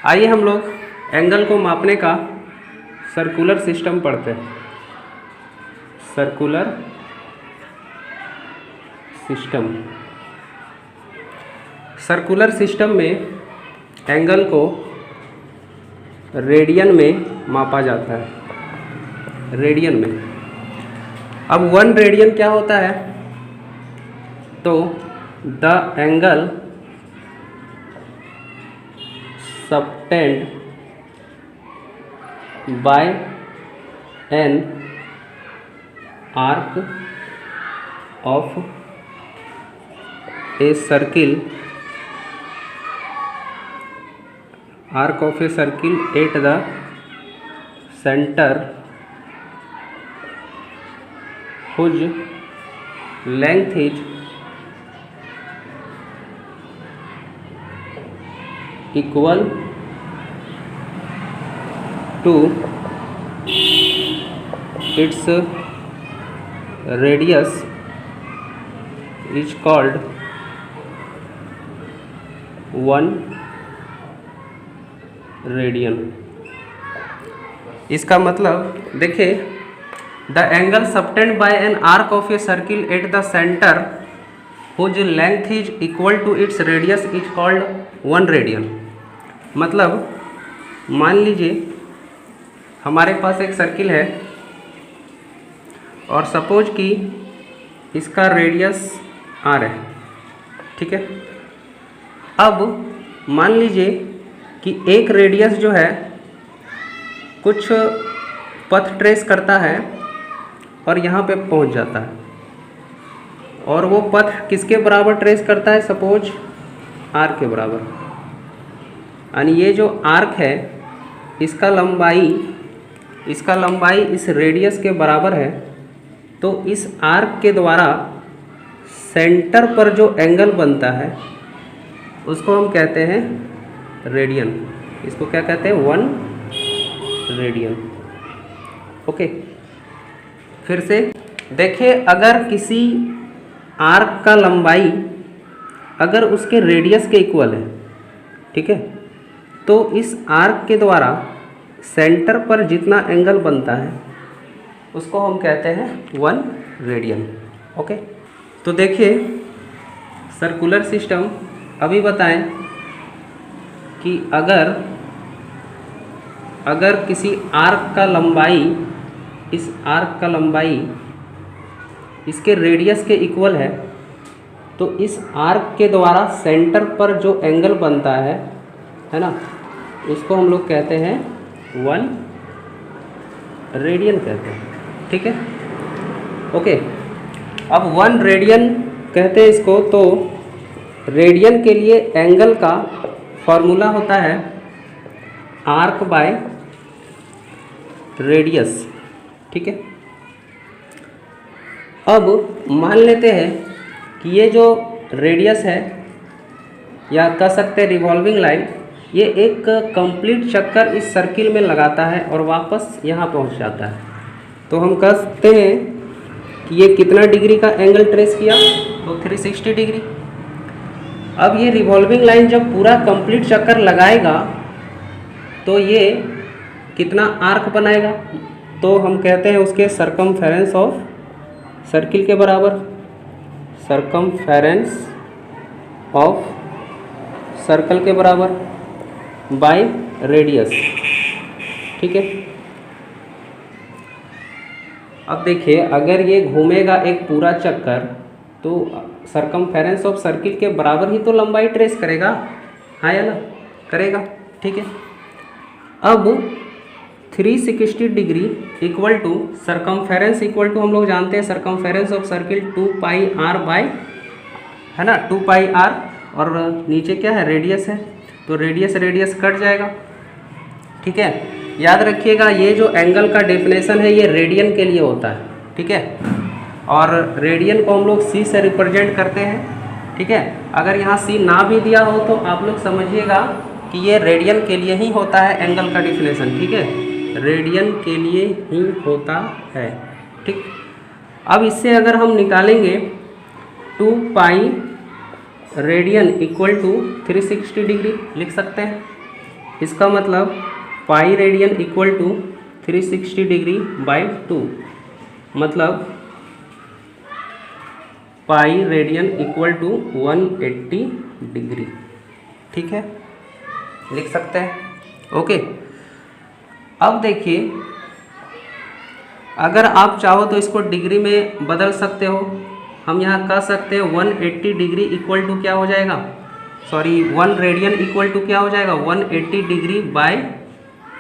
आइए हम लोग एंगल को मापने का सर्कुलर सिस्टम पढ़ते हैं। सर्कुलर सिस्टम, सर्कुलर सिस्टम में एंगल को रेडियन में मापा जाता है, रेडियन में। अब 1 रेडियन क्या होता है? तो the angle subtended by an arc of a circle, arc of a circle at the centre whose length is equal to its radius is called 1 radian. इसका मतलब देखिए, the angle subtended by an arc of a circle at the centre whose length is equal to its radius is called 1 radian. मतलब मान लीजिए हमारे पास एक circle है और सपोज कि इसका रेडियस r है, ठीक है। अब मान लीजिए कि एक रेडियस जो है कुछ पथ ट्रेस करता है और यहाँ पे पहुँच जाता है, और वो पथ किसके बराबर ट्रेस करता है? सपोज r के बराबर। यानी ये जो आर्क है इसका लंबाई इस रेडियस के बराबर है। तो इस आर्क के द्वारा सेंटर पर जो एंगल बनता है उसको हम कहते हैं रेडियन। इसको क्या कहते हैं? 1 रेडियन। ओके, फिर से देखिए, अगर किसी आर्क का लंबाई अगर उसके रेडियस के इक्वल है, ठीक है, तो इस आर्क के द्वारा सेंटर पर जितना एंगल बनता है उसको हम कहते हैं 1 रेडियन। ओके, तो देखिए सर्कुलर सिस्टम, अभी बताएं कि अगर किसी आर्क का लंबाई, इस आर्क का लंबाई इसके रेडियस के इक्वल है, तो इस आर्क के द्वारा सेंटर पर जो एंगल बनता है ना, उसको हम लोग कहते हैं 1 रेडियन कहते हैं, ठीक है। ओके, अब 1 रेडियन कहते हैं इसको। तो रेडियन के लिए एंगल का फॉर्मूला होता है आर्क बाय रेडियस, ठीक है। अब मान लेते हैं कि ये जो रेडियस है, या कह सकते हैं रिवॉल्विंग लाइन, ये एक कंप्लीट चक्कर इस सर्किल में लगाता है और वापस यहाँ पहुँच जाता है। तो हम कह सकते हैं कि ये कितना डिग्री का एंगल ट्रेस किया? तो 360 डिग्री। अब ये रिवॉल्विंग लाइन जब पूरा कंप्लीट चक्कर लगाएगा तो ये कितना आर्क बनाएगा? तो हम कहते हैं उसके सरकमफेरेंस ऑफ सर्किल के बराबर, सरकमफेरेंस ऑफ सर्कल के बराबर बाय रेडियस, ठीक है। अब देखिए, अगर ये घूमेगा एक पूरा चक्कर तो सरकमफेरेंस ऑफ सर्किल के बराबर ही तो लंबाई ट्रेस करेगा, हाँ या ना? करेगा, ठीक है। अब 360 degree equal to circumference equal to, हम लोग जानते हैं circumference of circle 2 pi r by, है ना, 2 पाई r, और नीचे क्या है? रेडियस है। तो रेडियस कट जाएगा, ठीक है। याद रखिएगा, ये जो एंगल का डेफिनेशन है ये रेडियन के लिए होता है, ठीक है। और रेडियन को हम लोग c से रिप्रेजेंट करते हैं, ठीक है। अगर यहाँ c ना भी दिया हो तो आप लोग समझिएगा कि ये रेडियन के लिए ही होता है एंगल का डेफिनेशन, ठीक है। रेडियन के लिए ही होता है, ठीक। अब इससे अगर हम निकालेंगे 2 pi radian equal to 360 degree लिख सकते हैं। इसका मतलब pi radian equal to 360 degree by 2, मतलब pi radian equal to 180 degree. ठीक है, लिख सकते हैं। ओके, अब देखिए अगर आप चाहो तो इसको डिग्री में बदल सकते हो। हम यहाँ कह सकते हैं 180 डिग्री इक्वल टू क्या हो जाएगा, सॉरी 1 रेडियन इक्वल टू क्या हो जाएगा 180 डिग्री बाय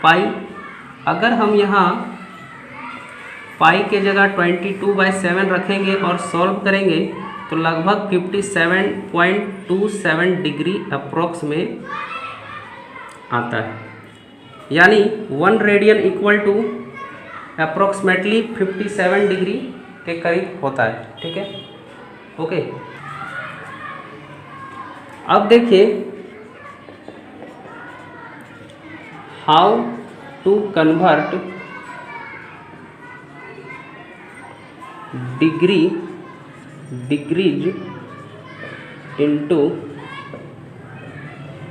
पाई। अगर हम यहाँ पाई के जगह 22/7 रखेंगे और सॉल्व करेंगे तो लगभग 57.27 डिग्री अप्रोक्स में आता है, यानी 1 radian equal to approximately 57 degree के करीब होता है। ठीक है, ओके। अब देखिए how to convert degrees into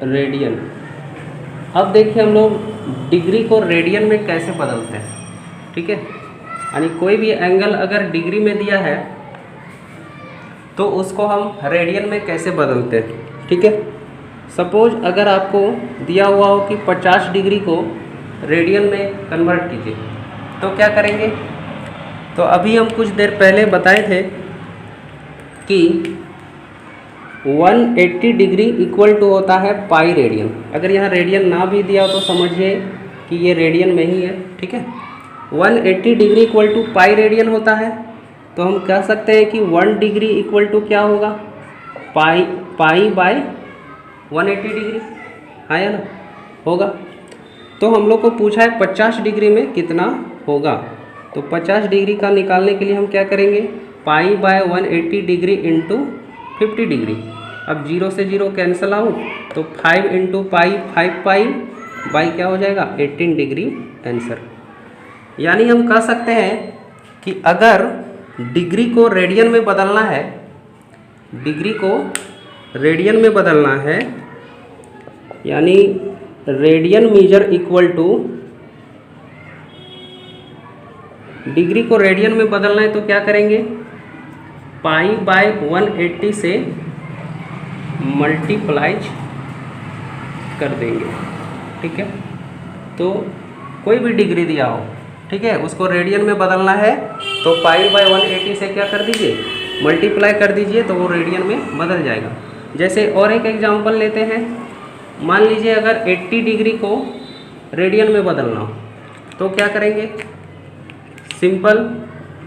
radian. अब देखिए हम लोग डिग्री को रेडियन में कैसे बदलते हैं। ठीक है, यानी कोई भी एंगल अगर डिग्री में दिया है तो उसको हम रेडियन में कैसे बदलते हैं। ठीक है, सपोज अगर आपको दिया हुआ हो कि 50 डिग्री को रेडियन में कन्वर्ट कीजिए, तो क्या करेंगे। तो अभी हम कुछ देर पहले बताए थे कि 180 डिग्री इक्वल टू होता है पाई रेडियन। अगर यहाँ रेडियन ना भी दिया हो तो समझिए कि ये रेडियन में ही है। ठीक है, 180 degree equal to pi radian होता है, तो हम कह सकते हैं कि 1 डिग्री इक्वल टू क्या होगा पाई बाय 180 डिग्री, हाँ या ना, होगा। तो हम लोग को पूछा है 50 डिग्री में कितना होगा, तो 50 डिग्री का निकालने के लिए हम क्या करेंगे, पाई बाय 180 डिग्री इंटू 50 डिग्री। अब 0 से 0 कैंसिल आउट, तो 5 इंटू पाई 5 पाई बाई क्या हो जाएगा 18 डिग्री आंसर। यानी हम कह सकते हैं कि अगर डिग्री को रेडियन में बदलना है, डिग्री को रेडियन में बदलना है, यानी radian measure equal to, degree को रेडियन में बदलना है तो क्या करेंगे, पाई बाय 180 से मल्टीप्लाइज कर देंगे। ठीक है, तो कोई भी डिग्री दिया हो, ठीक है, उसको रेडियन में बदलना है तो पाई बाय 180 से क्या कर दीजिए, मल्टीप्लाई कर दीजिए, तो वो रेडियन में बदल जाएगा। जैसे और एक एग्जांपल लेते हैं, मान लीजिए अगर 80 डिग्री को रेडियन में बदलना हो तो क्या करेंगे, सिंपल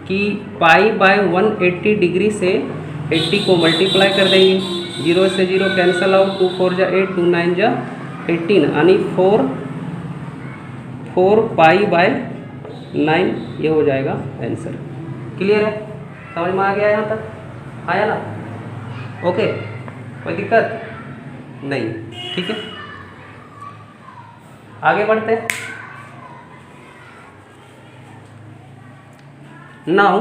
कि पाई बाय 180 डिग्री से 80 को मल्टीप्लाई कर देंगे, 0 से 0 कैंसिल आउट, 2 4 जा 8, 2 9 जा 18, यानी 4 पाई बाय 9, ये हो जाएगा आंसर। क्लियर है, समझ में आ गया यहाँ तक, आया ना, ओके, कोई दिक्कत नहीं। ठीक है, आगे बढ़ते हैं। Now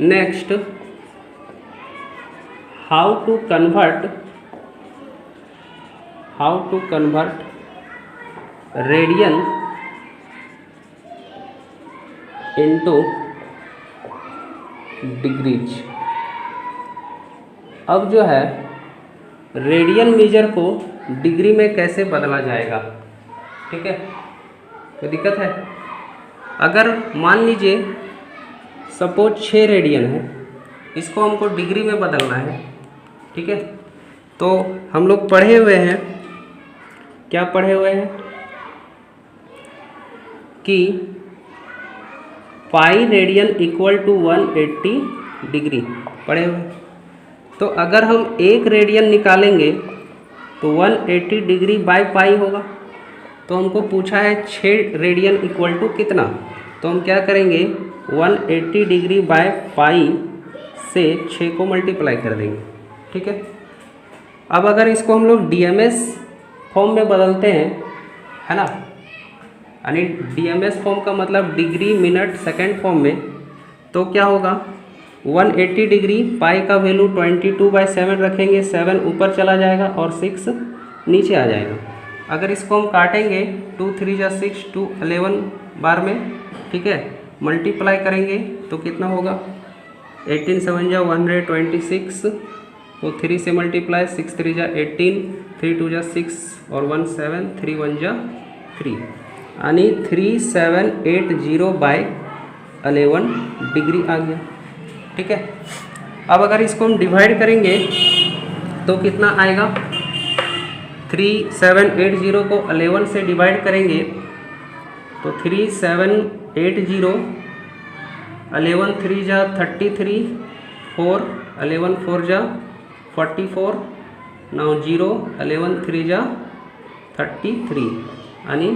next, how to convert radian into degrees. अब जो है रेडियन मीजर को डिग्री में कैसे बदला जाएगा। ठीक है, कोई दिक्कत है। अगर मान लीजिए सपोज 6 रेडियन है, इसको हमको डिग्री में बदलना है। ठीक है, तो हम लोग पढ़े हुए हैं, क्या पढ़े हुए हैं कि pi radian equal to 180 degree पढ़े हुए। तो अगर हम एक रेडियन निकालेंगे तो 180 डिग्री बाय पाई होगा। तो हमको पूछा है 6 रेडियन इक्वल टू कितना, तो हम क्या करेंगे, 180 डिग्री बाय पाई से 6 को मल्टीप्लाई कर देंगे। ठीक है, अब अगर इसको हम लोग डीएमएस फॉर्म में बदलते हैं, है ना, यानी DMS फॉर्म का मतलब डिग्री मिनट सेकेंड फॉर्म में, तो क्या होगा 180 डिग्री, पाई का वैल्यू 22/7 रखेंगे, 7 ऊपर चला जाएगा और 6 नीचे आ जाएगा। अगर इसको हम काटेंगे 2 3 जा 6 2 11 बार में, ठीक है, मल्टीप्लाई करेंगे तो कितना होगा 18 7 जा 126, तो 3 से मल्टीप्लाई 6 3 जा 18, 3 2 जा 6 और 1 7, 3 1 जा 3, यानी 3780/11 डिग्री आ गया। ठीक है, अब अगर इसको हम डिवाइड करेंगे तो कितना आएगा, 3780 को 11 से डिवाइड करेंगे तो 3780, 11 3 जा 33, 4 11 4 जा 44, नाउ 0 11 3 जा 33, यानी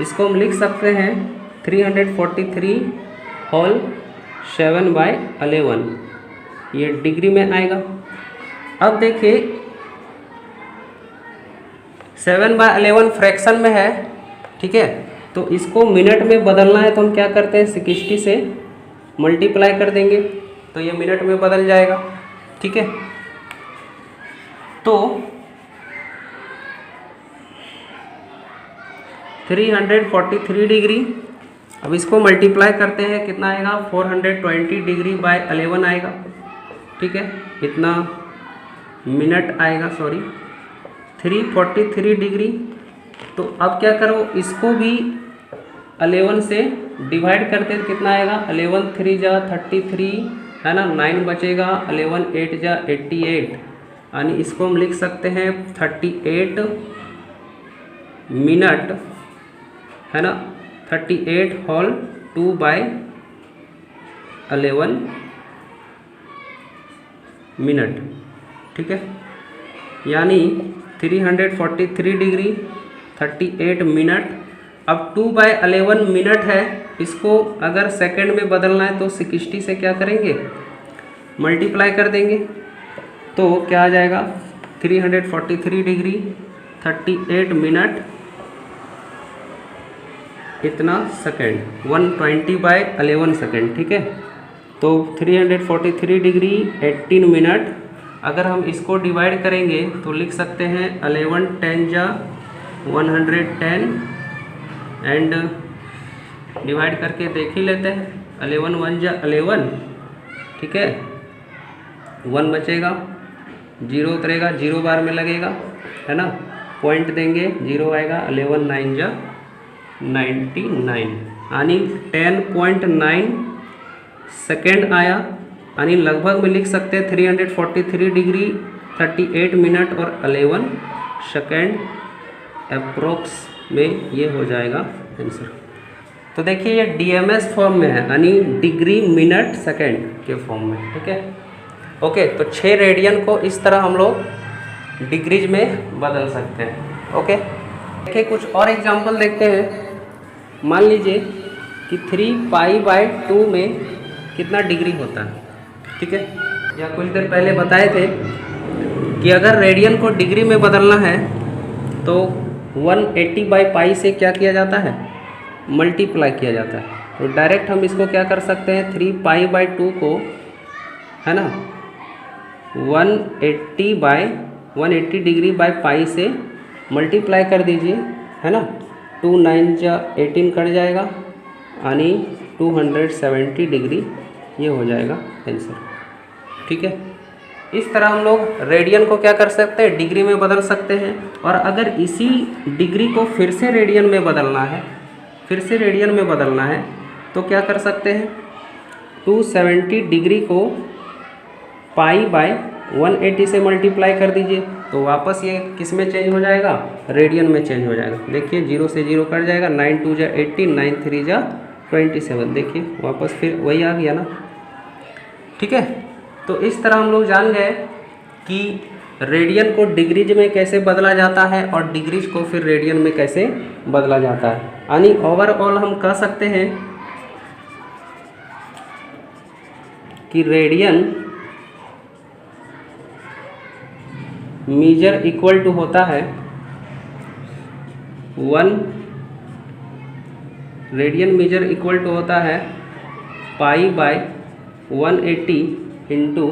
इसको हम लिख सकते हैं 343 होल 7/11, ये डिग्री में आएगा। अब देखिए 7/11 फ्रैक्शन में है, ठीक है, तो इसको मिनट में बदलना है तो हम क्या करते हैं 60 से मल्टीप्लाई कर देंगे तो ये मिनट में बदल जाएगा। ठीक है, तो 343 डिग्री, अब इसको मल्टीप्लाई करते हैं कितना आएगा 420 डिग्री/11 आएगा। ठीक है, इतना मिनट आएगा, सॉरी 343 डिग्री। तो अब क्या करो, इसको भी 11 से डिवाइड करते हैं कितना आएगा, 11 3 जा 33 है ना, 9 बचेगा, 11 8 जा 88, यानी इसको हम लिख सकते हैं 38 मिनट है ना, 38 होल 2/11 मिनट। ठीक है, यानी 343 डिग्री 38 मिनट। अब 2/11 मिनट है, इसको अगर सेकंड में बदलना है तो 60 से क्या करेंगे मल्टीप्लाई कर देंगे तो क्या आ जाएगा 343 डिग्री 38 मिनट इतना सेकेंड, 120/11 सेकेंड। ठीक है, तो 343 डिग्री 18 मिनट। अगर हम इसको डिवाइड करेंगे तो लिख सकते हैं 11 10 जा 110 एंड डिवाइड करके देख ही लेते हैं, 11 1 जा 11, ठीक है, 1 बचेगा, 0 उतरेगा, 0 बार में लगेगा है ना, पॉइंट देंगे 0 आएगा, 11 9 जा 99, यानी 10.9 सेकेंड आया। यानी लगभग में लिख सकते हैं 343 डिग्री 38 मिनट और 11 सेकेंड अप्रोक्स में ये हो जाएगा आंसर। तो देखिए ये DMS फॉर्म में है, यानी डिग्री मिनट सेकेंड के फॉर्म में। ठीक है, ओके, तो 6 रेडियन को इस तरह हम लोग डिग्रीज में बदल सकते हैं। ओके, देखिए कुछ और एग्जांपल देखते हैं। मान लीजिए कि 3π/2 में कितना डिग्री होता है। ठीक है, या कुछ देर पहले बताए थे कि अगर रेडियन को डिग्री में बदलना है तो 180/π से क्या किया जाता है मल्टीप्लाई किया जाता है। तो डायरेक्ट हम इसको क्या कर सकते हैं 3π/2 को है ना 180 डिग्री/π से मल्टीप्लाई कर दीजिए है ना, 2 9 जा 18 कट जाएगा, यानी 270 डिग्री ये हो जाएगा आंसर। ठीक है, इस तरह हम लोग रेडियन को क्या कर सकते हैं डिग्री में बदल सकते हैं। और अगर इसी डिग्री को फिर से रेडियन में बदलना है, तो क्या कर सकते हैं 270 डिग्री को π/180 से मल्टीप्लाई कर दीजिए तो वापस ये किस में चेंज हो जाएगा रेडियन में चेंज हो जाएगा। देखिए 0 से 0 कट जाएगा, 9 2 जा 18, 9 3 जा 27, देखिए वापस फिर वही आ गया ना। ठीक है, तो इस तरह हम लोग जान गए कि रेडियन को डिग्रीज में कैसे बदला जाता है और डिग्रीज को फिर रेडियन में कैसे बदला जाता है। यानी ओवरऑल हम कह सकते हैं कि रेडियन मीजर इक्वल टू होता है 1 रेडियन मीजर इक्वल टू होता है pi by 180 into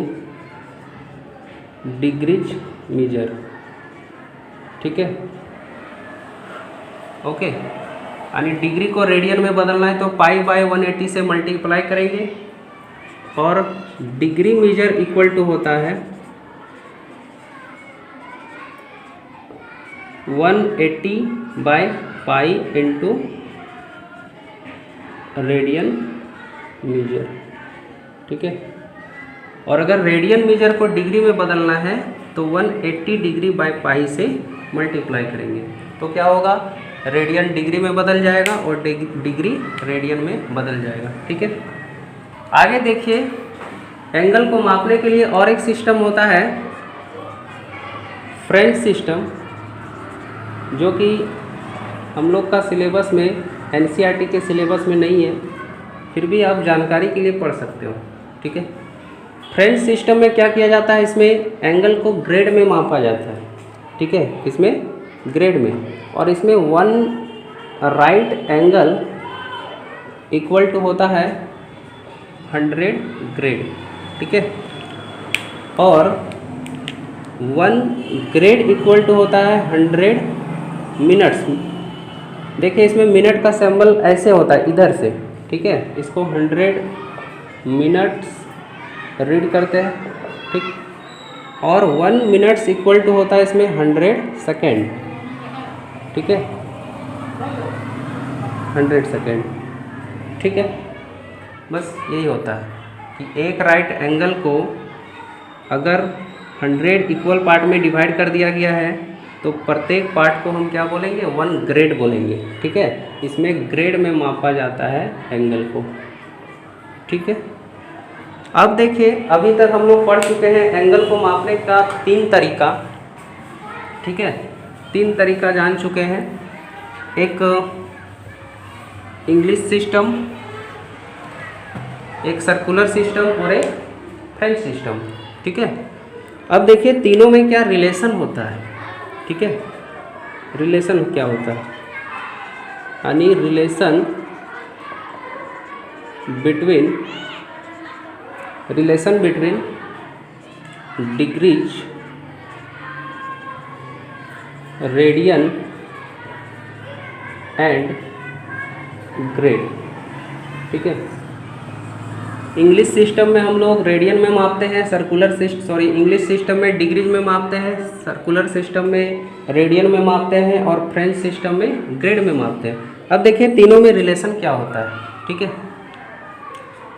degrees measure, ठीक है। ओके, यानी डिग्री को रेडियन में बदलना है तो पाई बाय 180 से मल्टीप्लाई करेंगे और डिग्री मीजर इक्वल टू होता है 180 by pi into radian measure, ठीक है। और अगर रेडियन मीजर को डिग्री में बदलना है तो 180 डिग्री बाय पाई से मल्टीप्लाई करेंगे तो क्या होगा, रेडियन डिग्री में बदल जाएगा और डिग्री रेडियन में बदल जाएगा, ठीक है। आगे देखिए, एंगल को मापने के लिए और एक सिस्टम होता है फ्रेंच सिस्टम, जो कि हम लोग का सिलेबस में एनसीईआरटी के सिलेबस में नहीं है, फिर भी आप जानकारी के लिए पढ़ सकते हो, ठीक है। फ्रेंच सिस्टम में क्या किया जाता है, इसमें एंगल को ग्रेड में मापा जाता है, ठीक है, इसमें ग्रेड में। और इसमें 1 राइट एंगल इक्वल टू होता है 100 ग्रेड, ठीक है। और 1 ग्रेड इक्वल टू होता है 100 मिनट्स। देखिए इसमें मिनट का सिंबल ऐसे होता है इधर से, ठीक है। इसको 100 मिनट्स रीड करते हैं, ठीक। और 1 मिनट्स इक्वल टू होता है इसमें 100 सेकेंड, ठीक है, 100 सेकेंड, ठीक है। बस यही होता है कि एक राइट एंगल को अगर 100 इक्वल पार्ट में डिवाइड कर दिया गया है तो प्रत्येक पार्ट को हम क्या बोलेंगे, 1 ग्रेड बोलेंगे, ठीक है। इसमें ग्रेड में मापा जाता है एंगल को, ठीक है। अब देखिए, अभी तक हम लोग पढ़ चुके हैं एंगल को मापने का 3 तरीका, ठीक है। 3 तरीका जान चुके हैं, एक इंग्लिश सिस्टम, एक सर्कुलर सिस्टम और एक फ्रेंच सिस्टम, ठीक है। अब देखिए तीनों में क्या रिलेशन होता है, ठीक है। रिलेशन क्या होता है, यानी relation between degrees, radian and grade, ठीक है। इंग्लिश सिस्टम में हम लोग रेडियन में मापते हैं, इंग्लिश सिस्टम में डिग्रीज में मापते हैं, सर्कुलर सिस्टम में रेडियन में मापते हैं और फ्रेंच सिस्टम में ग्रेड में मापते हैं। अब देखिए तीनों में रिलेशन क्या होता है, ठीक है।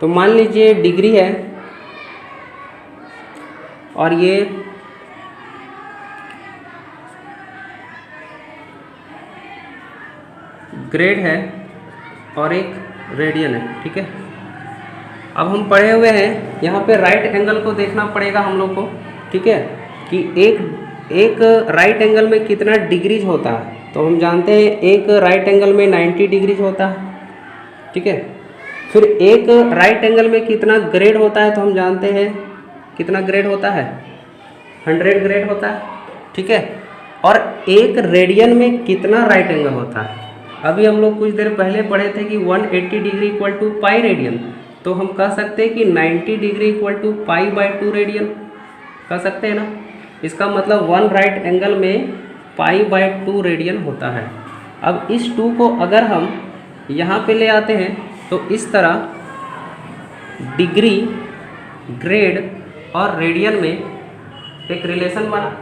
तो मान लीजिए डिग्री है और ये ग्रेड है और एक रेडियन है, ठीक है। अब हम पढ़े हुए हैं, यहाँ पे राइट एंगल को देखना पड़ेगा हम लोग को, ठीक है, कि एक राइट एंगल में कितना डिग्रीज होता है। तो हम जानते हैं एक राइट एंगल में 90 डिग्रीज होता है, ठीक है। फिर एक राइट एंगल में कितना ग्रेड होता है, तो हम जानते हैं कितना ग्रेड होता है, 100 ग्रेड होता है, ठीक है। और एक रेडियन में कितना राइट एंगल होता है, अभी हम लोग कुछ देर पहले पढ़े थे कि 180 degree equal to pi radian, तो हम कह सकते हैं कि 90 degree equal to pi by 2 radian कह सकते हैं ना। इसका मतलब 1 राइट एंगल में पाई बाय 2 रेडियन होता है। अब इस 2 को अगर हम यहाँ पे ले आते हैं तो इस तरह डिग्री, ग्रेड और रेडियन में एक रिलेशन बना,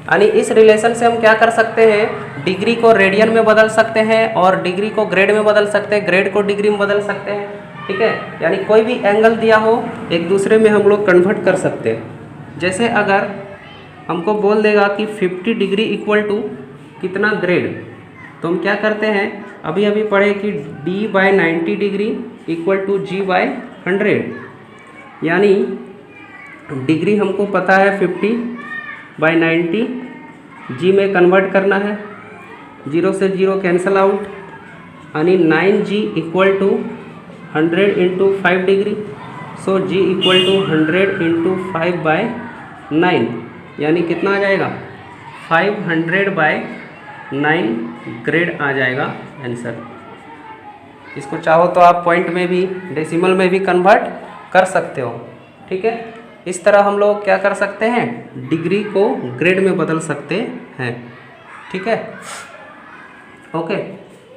यानी इस रिलेशन से हम क्या कर सकते हैं, डिग्री को रेडियन में बदल सकते हैं और डिग्री को ग्रेड में बदल सकते हैं, ग्रेड को डिग्री में बदल सकते हैं, ठीक है। यानी कोई भी एंगल दिया हो एक दूसरे में हम लोग कन्वर्ट कर सकते हैं। जैसे अगर हमको बोल देगा कि 50 डिग्री इक्वल टू कितना ग्रेड, तो हम क्या करते हैं, अभी अभी पढ़े कि d by 90 degree equal to g by 100, यानी डिग्री हमको पता है 50 बाय 90, g में कन्वर्ट करना है, 0 से 0 कैंसल आउट, यानी 9g equal to 100 into 5 degree, so g equal to 100 into 5 by 9, यानी कितना आ जाएगा 500 बाय 9 ग्रेड आ जाएगा आंसर, इसको चाहो तो आप पॉइंट में भी, डेसिमल में भी कन्वर्ट कर सकते हो। ठीक है, इस तरह हम लोग क्या कर सकते हैं, डिग्री को ग्रेड में बदल सकते हैं। ठीक है, ओके।